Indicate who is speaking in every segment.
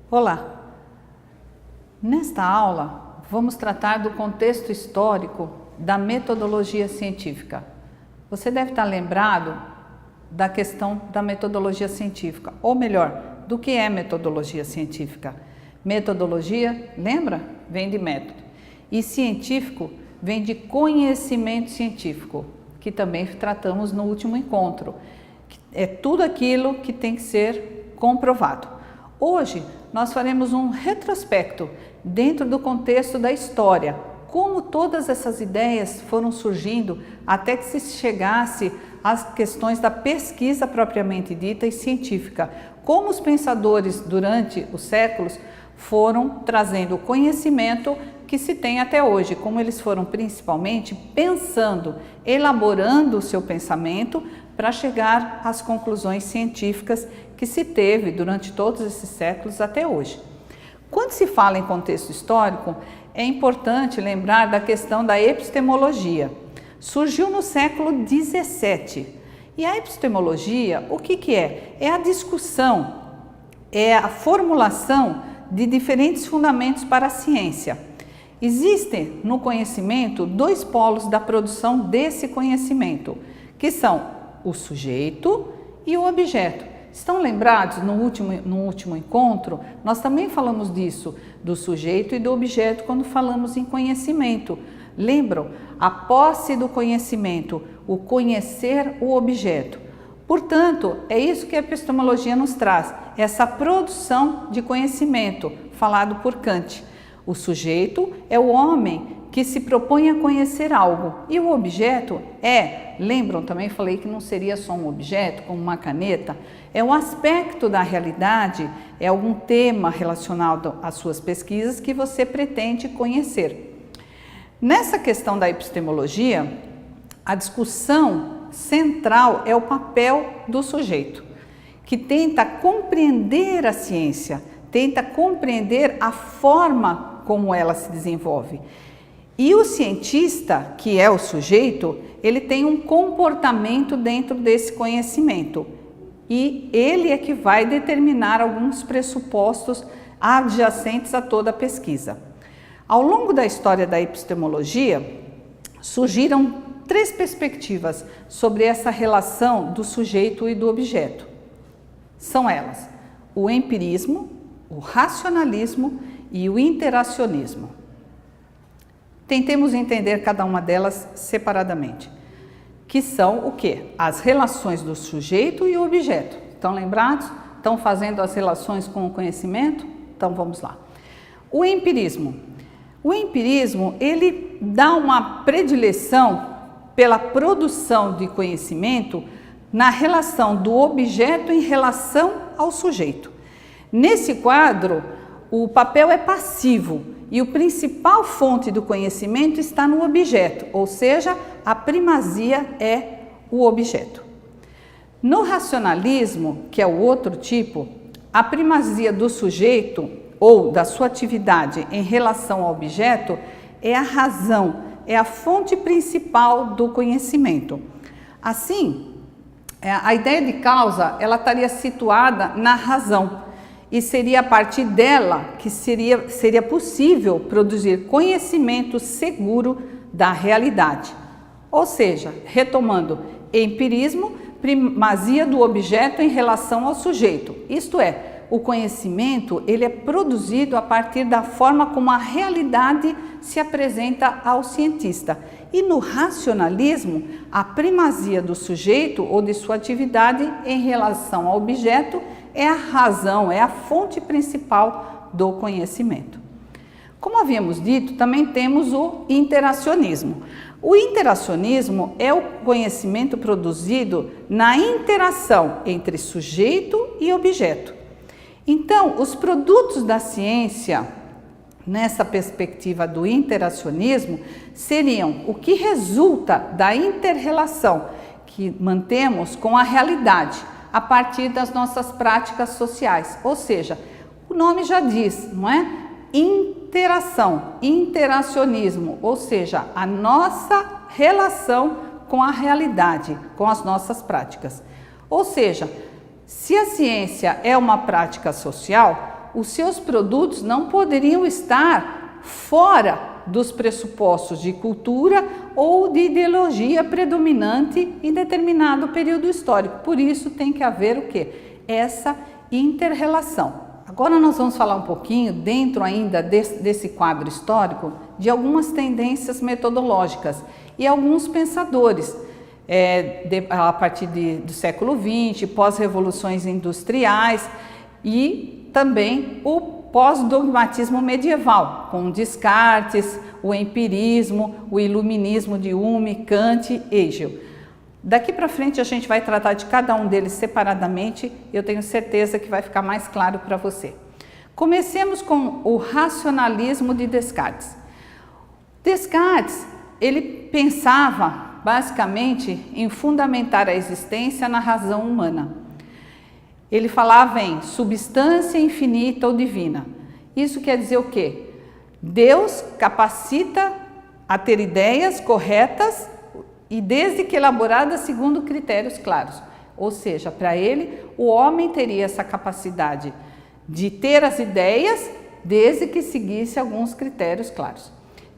Speaker 1: Olá! Nesta aula, vamos tratar do contexto histórico da metodologia científica. Você deve estar lembrado da questão da metodologia científica, ou melhor, do que é metodologia científica. Metodologia, lembra? Vem de método. E científico vem de conhecimento científico, que também tratamos no último encontro. É tudo aquilo que tem que ser comprovado. Hoje, nós faremos um retrospecto dentro do contexto da história, como todas essas ideias foram surgindo até que se chegasse às questões da pesquisa propriamente dita e científica, como os pensadores durante os séculos foram trazendo o conhecimento que se tem até hoje, como eles foram principalmente pensando, elaborando o seu pensamento para chegar às conclusões científicas que se teve durante todos esses séculos até hoje. Quando se fala em contexto histórico, é importante lembrar da questão da epistemologia. Surgiu no século XVII. E a epistemologia, o que é? É a discussão, é a formulação de diferentes fundamentos para a ciência. Existem no conhecimento dois polos da produção desse conhecimento, que são o sujeito e o objeto. Estão lembrados no último encontro? Nós também falamos disso, do sujeito e do objeto, quando falamos em conhecimento. Lembram? A posse do conhecimento, o conhecer o objeto. Portanto, é isso que a epistemologia nos traz, essa produção de conhecimento, falado por Kant. O sujeito é o homem que se propõe a conhecer algo e o objeto lembram, também falei que não seria só um objeto, como uma caneta, é um aspecto da realidade, é algum tema relacionado às suas pesquisas que você pretende conhecer. Nessa questão da epistemologia, a discussão central é o papel do sujeito, que tenta compreender a ciência, tenta compreender a forma como ela se desenvolve. E o cientista, que é o sujeito, ele tem um comportamento dentro desse conhecimento. E ele é que vai determinar alguns pressupostos adjacentes a toda a pesquisa. Ao longo da história da epistemologia, surgiram três perspectivas sobre essa relação do sujeito e do objeto. São elas: o empirismo, o racionalismo e o interacionismo. Tentemos entender cada uma delas separadamente, que são o quê? As relações do sujeito e o objeto. Estão lembrados? Estão fazendo as relações com o conhecimento? Então vamos lá. O empirismo. O empirismo, ele dá uma predileção pela produção de conhecimento na relação do objeto em relação ao sujeito. Nesse quadro, o papel é passivo. E o principal fonte do conhecimento está no objeto, ou seja, a primazia é o objeto. No racionalismo, que é o outro tipo, a primazia do sujeito ou da sua atividade em relação ao objeto é a razão, é a fonte principal do conhecimento. Assim, a ideia de causa, ela estaria situada na razão. E seria a partir dela que seria possível produzir conhecimento seguro da realidade. Ou seja, retomando, empirismo, primazia do objeto em relação ao sujeito. Isto é, o conhecimento ele é produzido a partir da forma como a realidade se apresenta ao cientista. E no racionalismo, a primazia do sujeito ou de sua atividade em relação ao objeto é a razão, é a fonte principal do conhecimento. Como havíamos dito, também temos o interacionismo. O interacionismo é o conhecimento produzido na interação entre sujeito e objeto. Então, os produtos da ciência, nessa perspectiva do interacionismo, seriam o que resulta da inter-relação que mantemos com a realidade, a partir das nossas práticas sociais, ou seja, o nome já diz, não é? Interação, interacionismo, ou seja, a nossa relação com a realidade, com as nossas práticas. Ou seja, se a ciência é uma prática social, os seus produtos não poderiam estar fora dos pressupostos de cultura ou de ideologia predominante em determinado período histórico. Por isso tem que haver o quê? Essa inter-relação. Agora nós vamos falar um pouquinho, dentro ainda desse quadro histórico, de algumas tendências metodológicas e alguns pensadores, a partir do século XX, pós-revoluções industriais e também o pós-dogmatismo medieval, com Descartes, o empirismo, o iluminismo de Hume, Kant e Hegel. Daqui para frente a gente vai tratar de cada um deles separadamente, eu tenho certeza que vai ficar mais claro para você. Comecemos com o racionalismo de Descartes. Descartes, ele pensava basicamente em fundamentar a existência na razão humana. Ele falava em substância infinita ou divina. Isso quer dizer o quê? Deus capacita a ter ideias corretas e desde que elaboradas segundo critérios claros. Ou seja, para ele, o homem teria essa capacidade de ter as ideias desde que seguisse alguns critérios claros.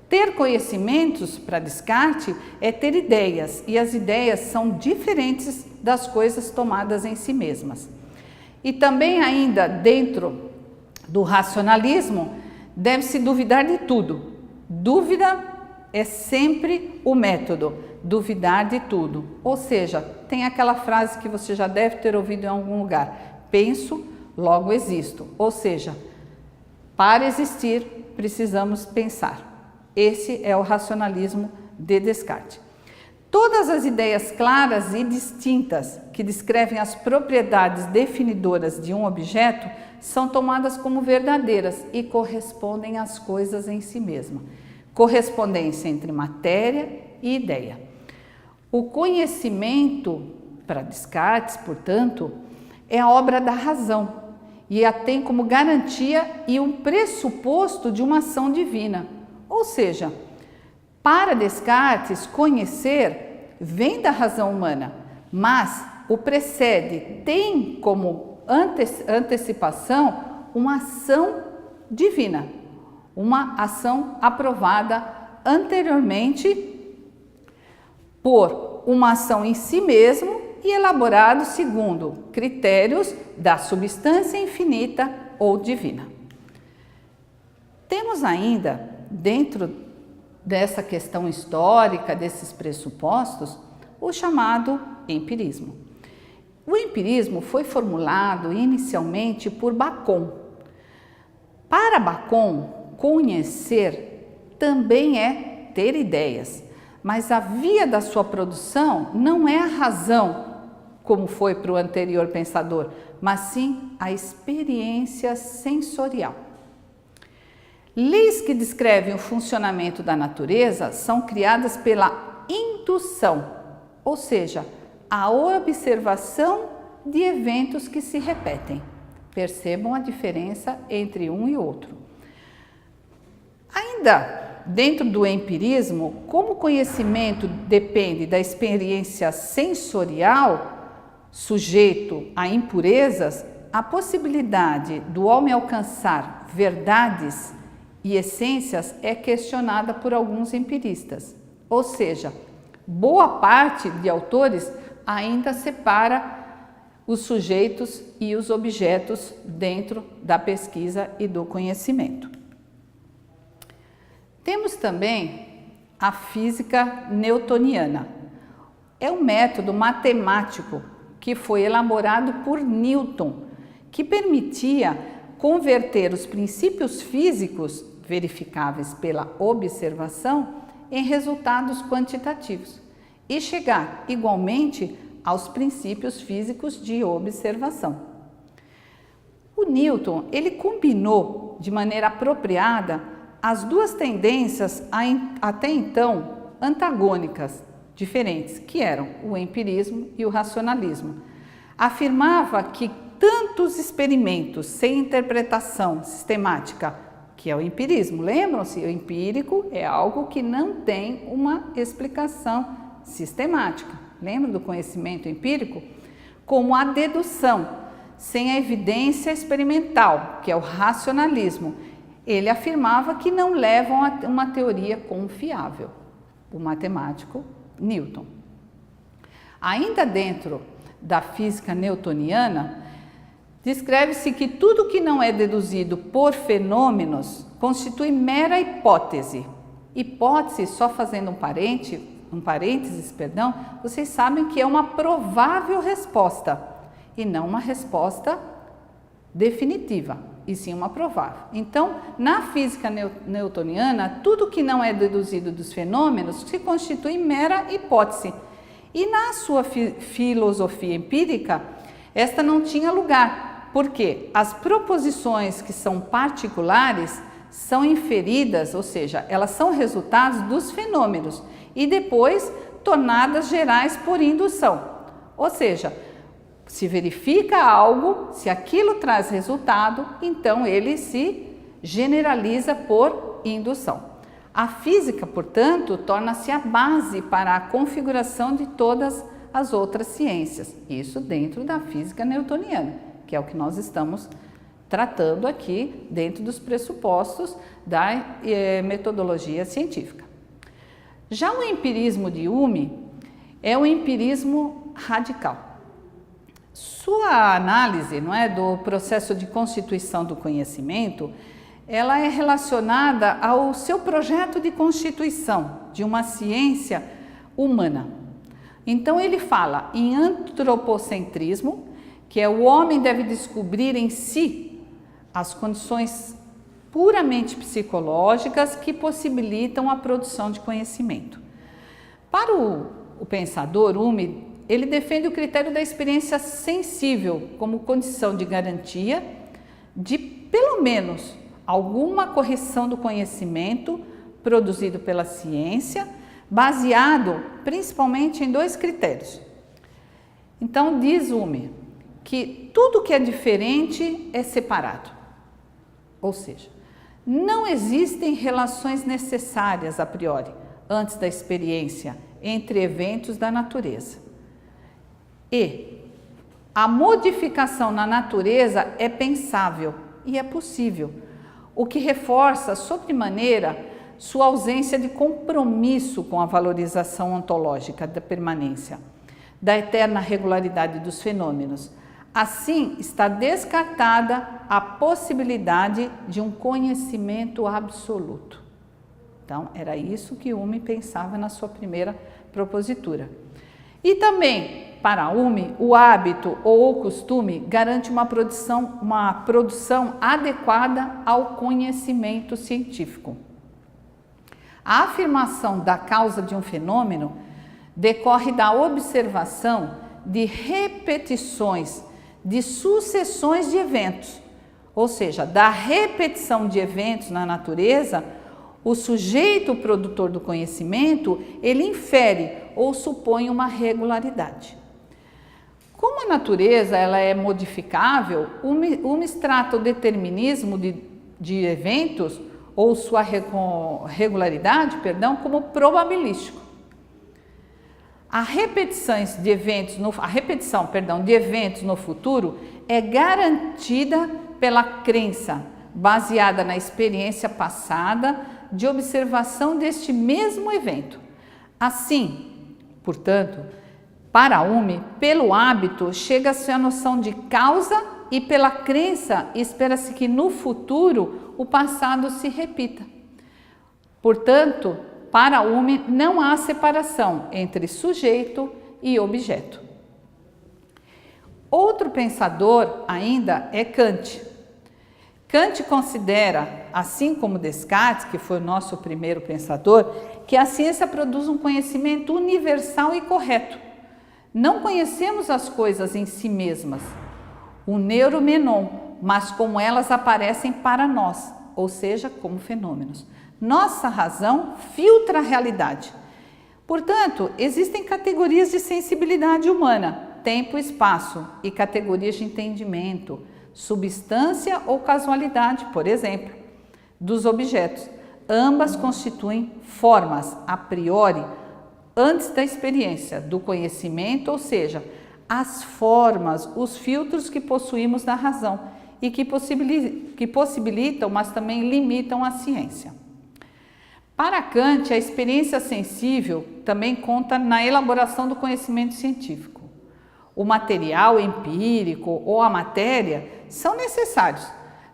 Speaker 1: Ter conhecimentos, para Descartes, é ter ideias, e as ideias são diferentes das coisas tomadas em si mesmas. E também ainda dentro do racionalismo, deve-se duvidar de tudo. Dúvida é sempre o método, duvidar de tudo. Ou seja, tem aquela frase que você já deve ter ouvido em algum lugar: penso, logo existo. Ou seja, para existir, precisamos pensar. Esse é o racionalismo de Descartes. Todas as ideias claras e distintas que descrevem as propriedades definidoras de um objeto são tomadas como verdadeiras e correspondem às coisas em si mesma. Correspondência entre matéria e ideia. O conhecimento, para Descartes, portanto, é a obra da razão e a tem como garantia e um pressuposto de uma ação divina. Ou seja, para Descartes, conhecer vem da razão humana, mas o precede, tem como antecipação uma ação divina, uma ação aprovada anteriormente por uma ação em si mesmo e elaborado segundo critérios da substância infinita ou divina. Temos ainda, dentro dessa questão histórica, desses pressupostos, o chamado empirismo. O empirismo foi formulado inicialmente por Bacon. Para Bacon, conhecer também é ter ideias, mas a via da sua produção não é a razão, como foi para o anterior pensador, mas sim a experiência sensorial. Leis que descrevem o funcionamento da natureza são criadas pela indução, ou seja, a observação de eventos que se repetem. Percebam a diferença entre um e outro. Ainda dentro do empirismo, como o conhecimento depende da experiência sensorial, sujeito a impurezas, a possibilidade do homem alcançar verdades e essências é questionada por alguns empiristas. Ou seja, boa parte de autores ainda separa os sujeitos e os objetos dentro da pesquisa e do conhecimento. Temos também a física newtoniana. É um método matemático que foi elaborado por Newton, que permitia converter os princípios físicos verificáveis pela observação em resultados quantitativos e chegar igualmente aos princípios físicos de observação. O Newton, ele combinou de maneira apropriada as duas tendências até então antagônicas, diferentes, que eram o empirismo e o racionalismo. Afirmava que tantos experimentos sem interpretação sistemática, que é o empirismo, lembram-se, o empírico é algo que não tem uma explicação sistemática. Lembram do conhecimento empírico? Como a dedução sem a evidência experimental, que é o racionalismo. Ele afirmava que não levam a uma teoria confiável, o matemático Newton. Ainda dentro da física newtoniana, descreve-se que tudo que não é deduzido por fenômenos constitui mera hipótese. Hipótese, só fazendo um parênteses, vocês sabem que é uma provável resposta e não uma resposta definitiva, e sim uma provável. Então, na física newtoniana, tudo que não é deduzido dos fenômenos se constitui mera hipótese. E na sua filosofia empírica, esta não tinha lugar, porque as proposições que são particulares são inferidas, ou seja, elas são resultados dos fenômenos e depois tornadas gerais por indução. Ou seja, se verifica algo, se aquilo traz resultado, então ele se generaliza por indução. A física, portanto, torna-se a base para a configuração de todas as outras ciências. Isso dentro da física newtoniana, que é o que nós estamos tratando aqui dentro dos pressupostos da metodologia científica. Já o empirismo de Hume é o empirismo radical. Sua análise, do processo de constituição do conhecimento, ela é relacionada ao seu projeto de constituição de uma ciência humana. Então ele fala em antropocentrismo, que é o homem deve descobrir em si as condições puramente psicológicas que possibilitam a produção de conhecimento. Para o pensador Hume, ele defende o critério da experiência sensível como condição de garantia de, pelo menos, alguma correção do conhecimento produzido pela ciência, baseado principalmente em dois critérios. Então, diz Hume que tudo que é diferente é separado, ou seja, não existem relações necessárias a priori, antes da experiência, entre eventos da natureza. E a modificação na natureza é pensável e é possível, o que reforça sobremaneira sua ausência de compromisso com a valorização ontológica da permanência, da eterna regularidade dos fenômenos. Assim, está descartada a possibilidade de um conhecimento absoluto. Então, era isso que Hume pensava na sua primeira propositura. E também, para Hume, o hábito ou o costume garante uma produção adequada ao conhecimento científico. A afirmação da causa de um fenômeno decorre da observação de repetições, de sucessões de eventos, ou seja, da repetição de eventos na natureza. O sujeito produtor do conhecimento, ele infere ou supõe uma regularidade. Como a natureza ela é modificável, Hume trata o determinismo de eventos ou sua regularidade, como probabilístico. A repetição de eventos no futuro é garantida pela crença, baseada na experiência passada de observação deste mesmo evento. Assim, portanto, para Hume, pelo hábito, chega-se à noção de causa e pela crença espera-se que no futuro o passado se repita. Portanto, para Hume não há separação entre sujeito e objeto. Outro pensador ainda é Kant. Kant considera, assim como Descartes, que foi o nosso primeiro pensador, que a ciência produz um conhecimento universal e correto. Não conhecemos as coisas em si mesmas, o neuromenon, mas como elas aparecem para nós, ou seja, como fenômenos. Nossa razão filtra a realidade. Portanto, existem categorias de sensibilidade humana, tempo e espaço, e categorias de entendimento, substância ou casualidade, por exemplo, dos objetos. Ambas constituem formas, a priori, antes da experiência, do conhecimento, ou seja, as formas, os filtros que possuímos na razão e que possibilitam, mas também limitam a ciência. Para Kant, a experiência sensível também conta na elaboração do conhecimento científico. O material empírico ou a matéria são necessários,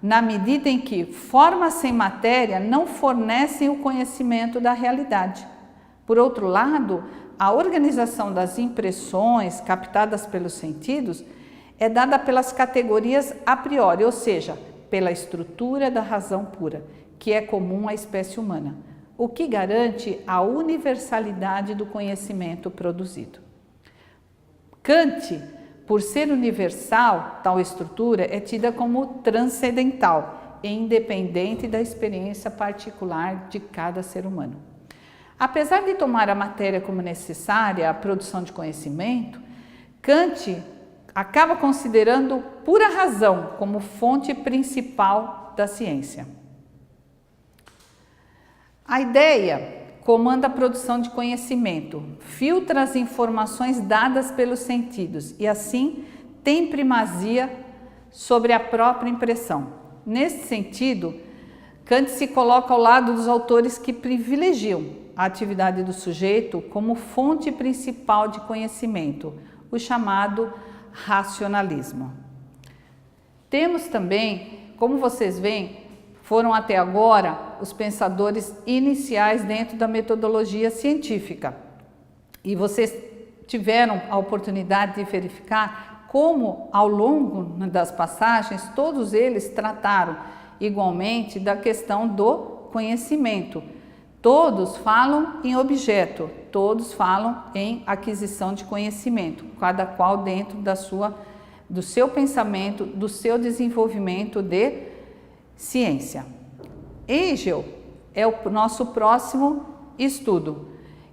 Speaker 1: na medida em que formas sem matéria não fornecem o conhecimento da realidade. Por outro lado, a organização das impressões captadas pelos sentidos é dada pelas categorias a priori, ou seja, pela estrutura da razão pura, que é comum à espécie humana, o que garante a universalidade do conhecimento produzido. Kant, por ser universal, tal estrutura é tida como transcendental e independente da experiência particular de cada ser humano. Apesar de tomar a matéria como necessária à produção de conhecimento, Kant acaba considerando pura razão como fonte principal da ciência. A ideia comanda a produção de conhecimento, filtra as informações dadas pelos sentidos e, assim, tem primazia sobre a própria impressão. Nesse sentido, Kant se coloca ao lado dos autores que privilegiam a atividade do sujeito como fonte principal de conhecimento, o chamado racionalismo. Temos também, como vocês veem, foram até agora os pensadores iniciais dentro da metodologia científica. E vocês tiveram a oportunidade de verificar como, ao longo das passagens, todos eles trataram igualmente da questão do conhecimento. Todos falam em objeto, todos falam em aquisição de conhecimento, cada qual dentro do seu pensamento, do seu desenvolvimento de ciência. Hegel é o nosso próximo estudo,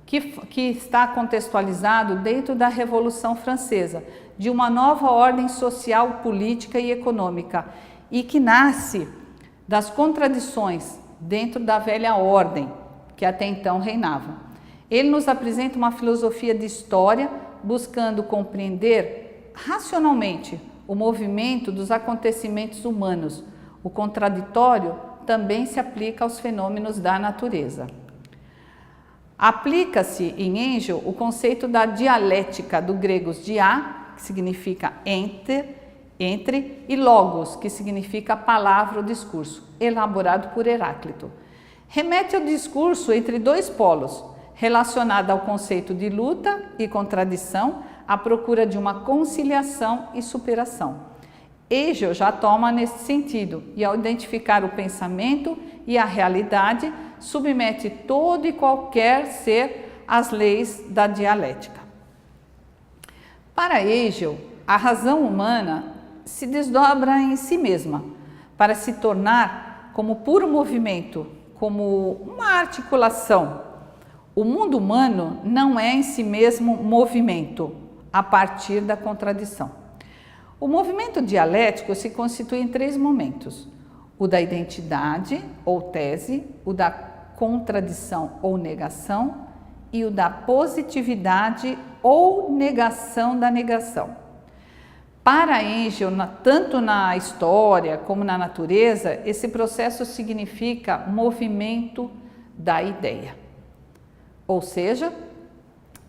Speaker 1: que está contextualizado dentro da Revolução Francesa, de uma nova ordem social, política e econômica, e que nasce das contradições dentro da velha ordem que até então reinava. Ele nos apresenta uma filosofia de história buscando compreender racionalmente o movimento dos acontecimentos humanos. O contraditório também se aplica aos fenômenos da natureza. Aplica-se em Hegel o conceito da dialética, do grego dia, que significa entre, e logos, que significa palavra ou discurso, elaborado por Heráclito. Remete ao discurso entre dois polos, relacionado ao conceito de luta e contradição, à procura de uma conciliação e superação. Hegel já toma nesse sentido e, ao identificar o pensamento e a realidade, submete todo e qualquer ser às leis da dialética. Para Hegel, a razão humana se desdobra em si mesma para se tornar como puro movimento, como uma articulação. O mundo humano não é em si mesmo movimento, a partir da contradição. O movimento dialético se constitui em 3 momentos: o da identidade ou tese, o da contradição ou negação e o da positividade ou negação da negação. Para Hegel, tanto na história como na natureza, esse processo significa movimento da ideia. Ou seja,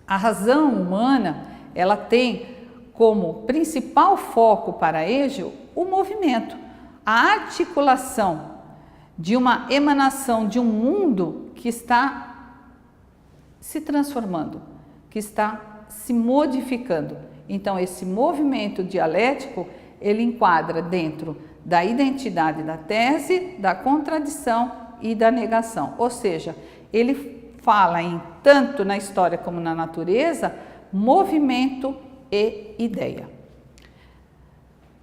Speaker 1: a razão humana, ela tem como principal foco para Hegel o movimento, a articulação de uma emanação de um mundo que está se transformando, que está se modificando. Então, esse movimento dialético, ele enquadra dentro da identidade da tese, da contradição e da negação. Ou seja, ele fala em, tanto na história como na natureza, movimento e ideia.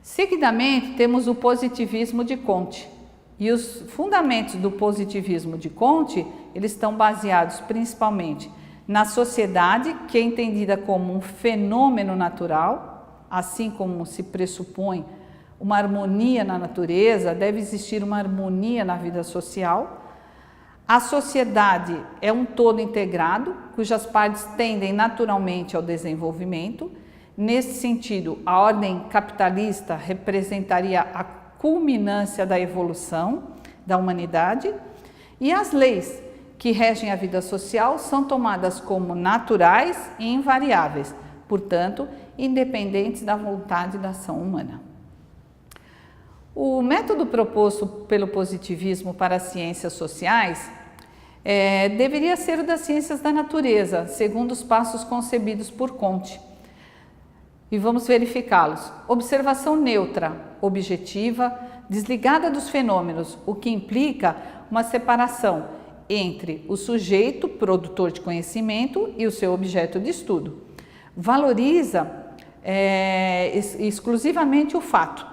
Speaker 1: Seguidamente, temos o positivismo de Comte. E os fundamentos do positivismo de Comte, eles estão baseados principalmente na sociedade, que é entendida como um fenômeno natural, assim como se pressupõe uma harmonia na natureza, deve existir uma harmonia na vida social. A sociedade é um todo integrado, cujas partes tendem naturalmente ao desenvolvimento. Nesse sentido, a ordem capitalista representaria a culminância da evolução da humanidade, e as leis que regem a vida social são tomadas como naturais e invariáveis, portanto, independentes da vontade da ação humana. O método proposto pelo positivismo para as ciências sociais deveria ser o das ciências da natureza, segundo os passos concebidos por Comte. E vamos verificá-los. Observação neutra, objetiva, desligada dos fenômenos, o que implica uma separação entre o sujeito, produtor de conhecimento, e o seu objeto de estudo. Valoriza exclusivamente o fato,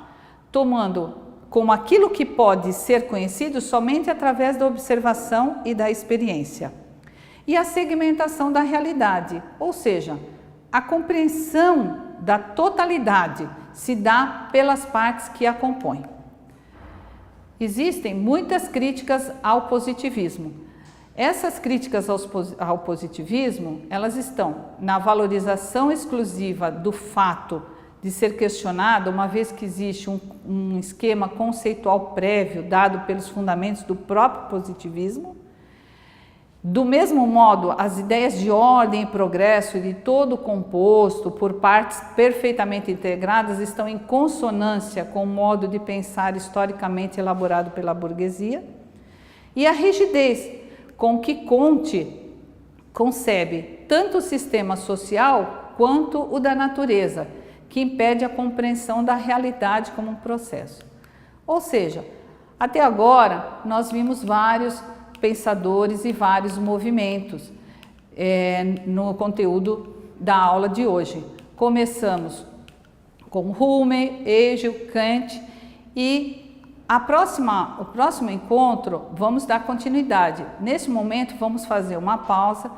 Speaker 1: tomando como aquilo que pode ser conhecido somente através da observação e da experiência. E a segmentação da realidade, ou seja, a compreensão da totalidade se dá pelas partes que a compõem. Existem muitas críticas ao positivismo. Essas críticas ao positivismo, elas estão na valorização exclusiva do fato de ser questionado, uma vez que existe um esquema conceitual prévio dado pelos fundamentos do próprio positivismo. Do mesmo modo, as ideias de ordem e progresso de todo o composto por partes perfeitamente integradas estão em consonância com o modo de pensar historicamente elaborado pela burguesia. E a rigidez com que Comte concebe tanto o sistema social quanto o da natureza, que impede a compreensão da realidade como um processo. Ou seja, até agora nós vimos vários pensadores e vários movimentos no conteúdo da aula de hoje. Começamos com Hume, Hegel, Kant e o próximo encontro vamos dar continuidade. Nesse momento vamos fazer uma pausa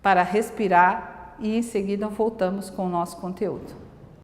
Speaker 1: para respirar e em seguida voltamos com o nosso conteúdo.